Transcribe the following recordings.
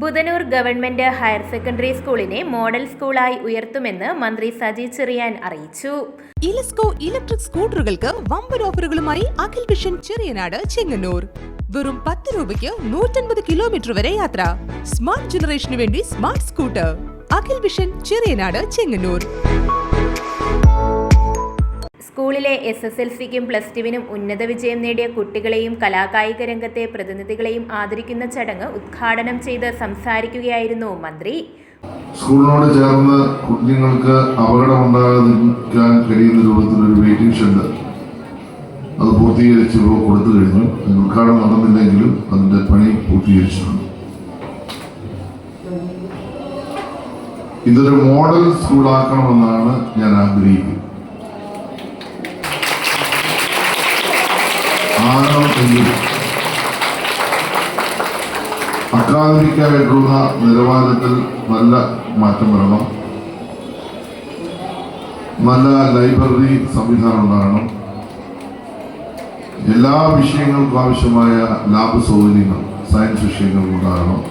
Budhanur government higher secondary സ്കൂളിനെ model സ്കൂളായി ഉയർത്തുമെന്ന് മന്ത്രി സജി ചെറിയാൻ അറിയിച്ചു. ഇലസ്കോ ഇലക്ട്രിക് സ്കൂട്ടറുകൾക്ക് വമ്പൻ ഓഫറുകളുമായി അഖിൽ വിഷൻ ചെറിയനാട് ചെങ്ങന്നൂർ. വെറും 10 രൂപയ്ക്ക് 150 കിലോമീറ്റർ വരെ യാത്ര. സ്മാർട്ട് ജനറേഷനു വേണ്ടി smart scooter. Akhil vision Cheriyanad Chengannur. സ്കൂളിലെ SSLCക്കും +2നും ഉന്നത വിജയം നേടിയ കുട്ടികളെയും കലാകായിക രംഗത്തെ പ്രതിനിധികളെയും ആദരിക്കുന്ന ചടങ്ങ് ഉദ്ഘാടനം ചെയ്ത് സംസാരിക്കുകയായിരുന്നു മന്ത്രി. സ്കൂളിനോട് ചേർന്ന് കുഞ്ഞുങ്ങൾക്ക് അപകടമുണ്ടാകാതിരിക്കാൻ കഴിയുന്ന രൂപത്തിലൊരു വെയിറ്റിംഗ് ഷെഡ് അത് പൂർത്തീകരിച്ച് കൊടുത്തു കഴിഞ്ഞു. ഉദ്ഘാടനം നടന്നില്ലെങ്കിലും അതിന്റെ പണി പൂർത്തീകരിച്ചിട്ടുണ്ട്. ഇതൊരു മോഡൽ സ്കൂളാക്കണമെന്നാണ് ഞാൻ ആഗ്രഹിക്കുന്നത്. അക്കാദമിക്കായിട്ടുള്ള നിലവാരത്തിൽ നല്ല മാറ്റം വരണം. നല്ല ലൈബ്രറി സംവിധാനം ഉണ്ടാകണം. എല്ലാ വിഷയങ്ങൾക്കും ആവശ്യമായ ലാബ് സൗകര്യങ്ങൾ സയൻസ് വിഷയങ്ങൾ ഉണ്ടാകണം.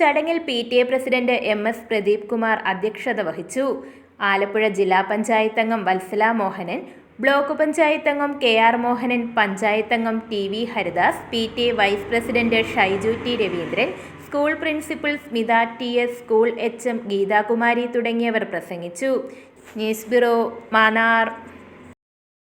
ചടങ്ങിൽ PTA president MS Pradeep Kumar അധ്യക്ഷത വഹിച്ചു. ആലപ്പുഴ ജില്ലാ പഞ്ചായത്ത് അംഗം വത്സല മോഹനൻ, ബ്ലോക്ക് പഞ്ചായത്ത് അംഗം KR മോഹനൻ, പഞ്ചായത്ത് അംഗം TV Haridas, PTA vice president Shaiju T Raveendran, school principal Smitha TS, school HM Geethakumari തുടങ്ങിയവർ പ്രസംഗിച്ചു. News bureau, Mannar.